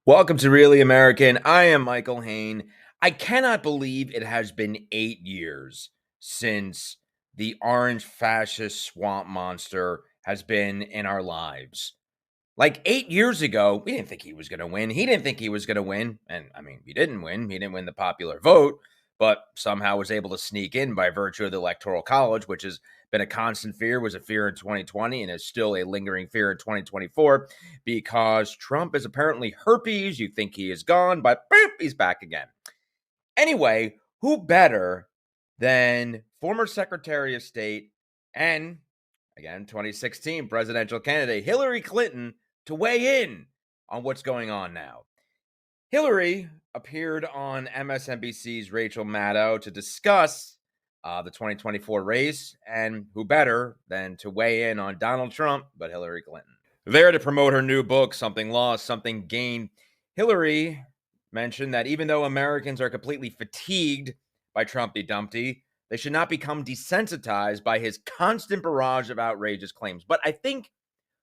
Welcome to Really American. I am Michael Hayne. I cannot believe it has been 8 years since the orange fascist swamp monster has been in our lives. Like 8 years ago, we didn't think he was going to win. He didn't think he was going to win. And I mean, he didn't win. He didn't win the popular vote, but somehow was able to sneak in by virtue of the Electoral College, which has been a constant fear, was a fear in 2020, and is still a lingering fear in 2024 because Trump is apparently herpes. You think he is gone, but boop, he's back again. Anyway, who better than former Secretary of State and, again, 2016 presidential candidate Hillary Clinton to weigh in on what's going on now? Hillary appeared on MSNBC's Rachel Maddow to discuss the 2024 race, and who better than to weigh in on Donald Trump but Hillary Clinton? There to promote her new book, Something Lost, Something Gained, Hillary mentioned that even though Americans are completely fatigued by Trumpy Dumpty, they should not become desensitized by his constant barrage of outrageous claims. But I think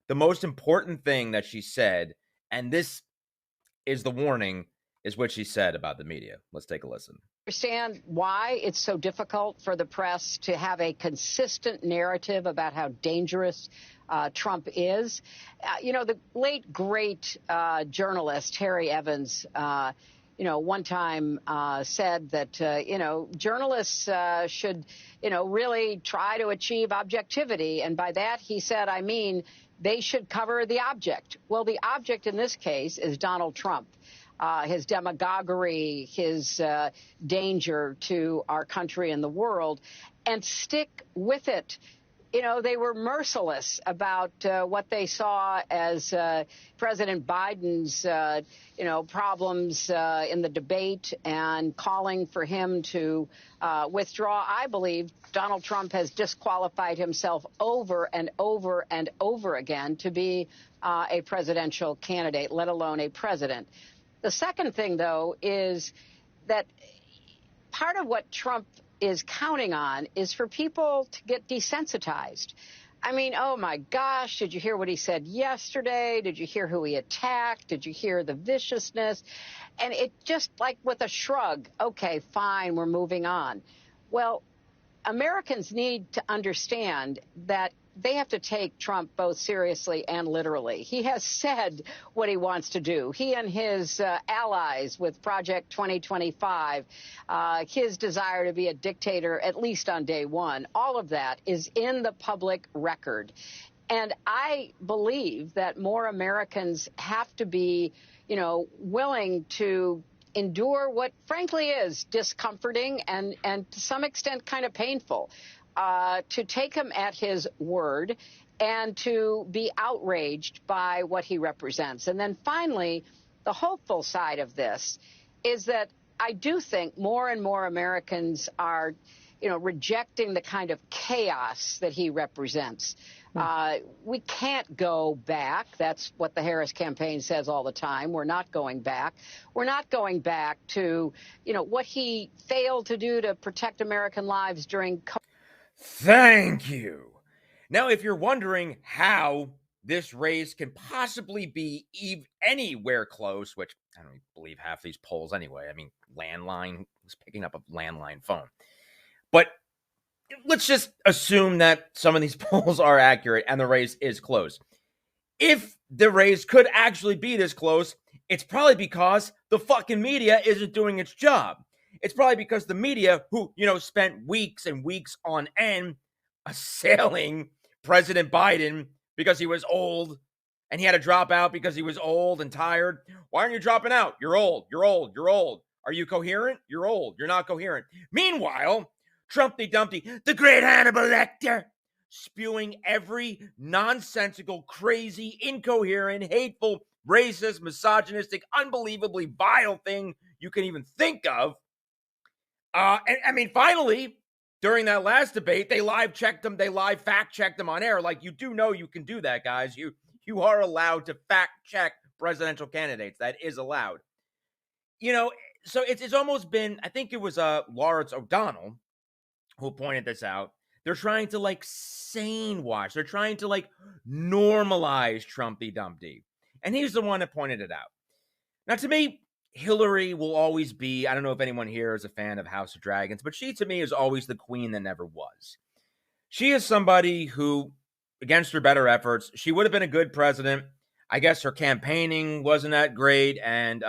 the most important thing that she said, and this is the warning, is what she said about the media. Let's take a listen. Understand why it's so difficult for the press to have a consistent narrative about how dangerous Trump is. The late, great journalist Harry Evans, one time said that, journalists should, really try to achieve objectivity. And by that, he said, I mean, they should cover the object. Well, the object in this case is Donald Trump. His demagoguery, his danger to our country and the world, and stick with it. They were merciless about what they saw as President Biden's, problems in the debate and calling for him to withdraw. I believe Donald Trump has disqualified himself over and over and over again to be a presidential candidate, let alone a president. The second thing, though, is that part of what Trump is counting on is for people to get desensitized. I mean, oh, my gosh, did you hear what he said yesterday? Did you hear who he attacked? Did you hear the viciousness? And it just like with a shrug, OK, fine, we're moving on. Well, Americans need to understand that they have to take Trump both seriously and literally. He has said what he wants to do. He and his allies with Project 2025, his desire to be a dictator, at least on day one, all of that is in the public record. And I believe that more Americans have to be, willing to endure what, frankly, is discomforting and to some extent kind of painful. To take him at his word and to be outraged by what he represents. And then finally, the hopeful side of this is that I do think more and more Americans are, rejecting the kind of chaos that he represents. We can't go back. That's what the Harris campaign says all the time. We're not going back. We're not going back to, what he failed to do to protect American lives during COVID. Thank you. Now, if you're wondering how this race can possibly be anywhere close, which I don't believe half these polls anyway. I mean, landline was picking up a landline phone. But let's just assume that some of these polls are accurate and the race is close. If the race could actually be this close, it's probably because the fucking media isn't doing its job. It's probably because the media, who, spent weeks and weeks on end assailing President Biden because he was old and he had to drop out because he was old and tired. Why aren't you dropping out? You're old. You're old. You're old. Are you coherent? You're old. You're not coherent. Meanwhile, Trumpy Dumpty, the great Hannibal Lecter, spewing every nonsensical, crazy, incoherent, hateful, racist, misogynistic, unbelievably vile thing you can even think of. Finally, during that last debate, they live checked them. They live fact checked them on air. Like, you do know you can do that, guys. You are allowed to fact check presidential candidates. That is allowed. So it's almost been, I think it was Lawrence O'Donnell who pointed this out. They're trying to sane wash. They're trying to normalize Trumpy Dumpty. And he's the one that pointed it out. Now, to me, Hillary will always be, I don't know if anyone here is a fan of House of Dragons, but she, to me, is always the queen that never was. She is somebody who, against her better efforts, she would have been a good president. I guess her campaigning wasn't that great, and,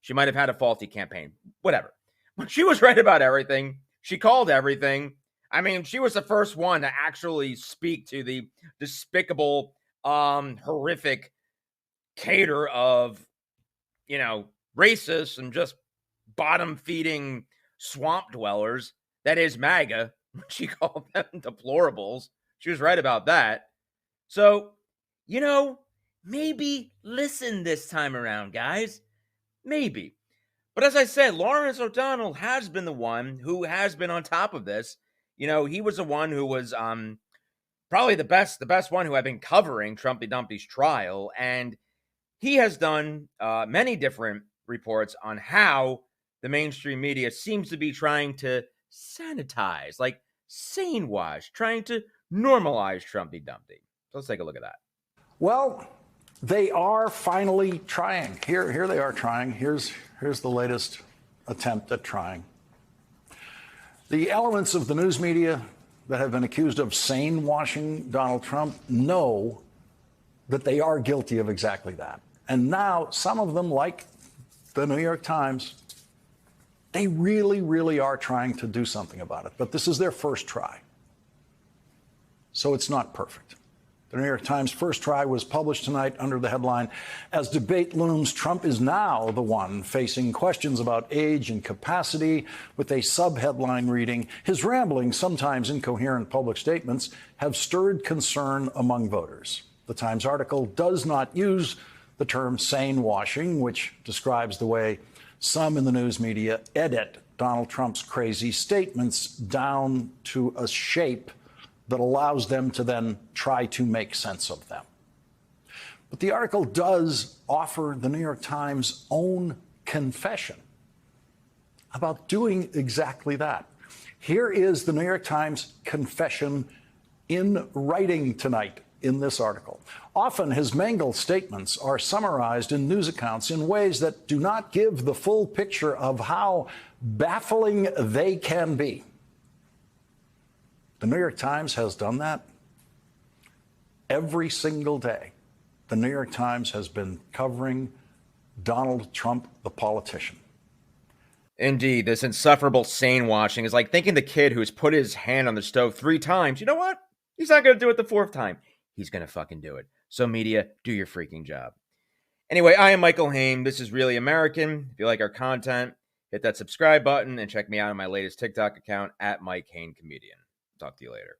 she might have had a faulty campaign. Whatever. But she was right about everything. She called everything. I mean, she was the first one to actually speak to the despicable, horrific cater of, racists and just bottom-feeding swamp dwellers. That is MAGA. She called them deplorables. She was right about that. So, maybe listen this time around, guys. Maybe. But as I said, Lawrence O'Donnell has been the one who has been on top of this. He was the one who was probably the best one who had been covering Trumpy Dumpty's trial. And he has done many different reports on how the mainstream media seems to be trying to sanitize, like sane wash, trying to normalize Trumpy Dumpty. So let's take a look at that. Well, they are finally trying. Here they are trying. Here's the latest attempt at trying. The elements of the news media that have been accused of sane washing Donald Trump know that they are guilty of exactly that. And now some of them, like the New York Times, they really, really are trying to do something about it. But this is their first try. So it's not perfect. The New York Times' first try was published tonight under the headline, "As debate looms, Trump is now the one facing questions about age and capacity," with a sub-headline reading, "His rambling, sometimes incoherent public statements have stirred concern among voters." The Times article does not use the term sane washing, which describes the way some in the news media edit Donald Trump's crazy statements down to a shape that allows them to then try to make sense of them. But the article does offer the New York Times' own confession about doing exactly that. Here is the New York Times confession in writing tonight in this article. Often his mangled statements are summarized in news accounts in ways that do not give the full picture of how baffling they can be. The New York Times has done that every single day. The New York Times has been covering Donald Trump, the politician. Indeed, this insufferable sane washing is like thinking the kid who's put his hand on the stove 3 times. You know what? He's not going to do it the 4th time. He's going to fucking do it. So media, do your freaking job. Anyway, I am Michael Hayne. This is Really American. If you like our content, hit that subscribe button and check me out on my latest TikTok account at Mike Hayne Comedian. Talk to you later.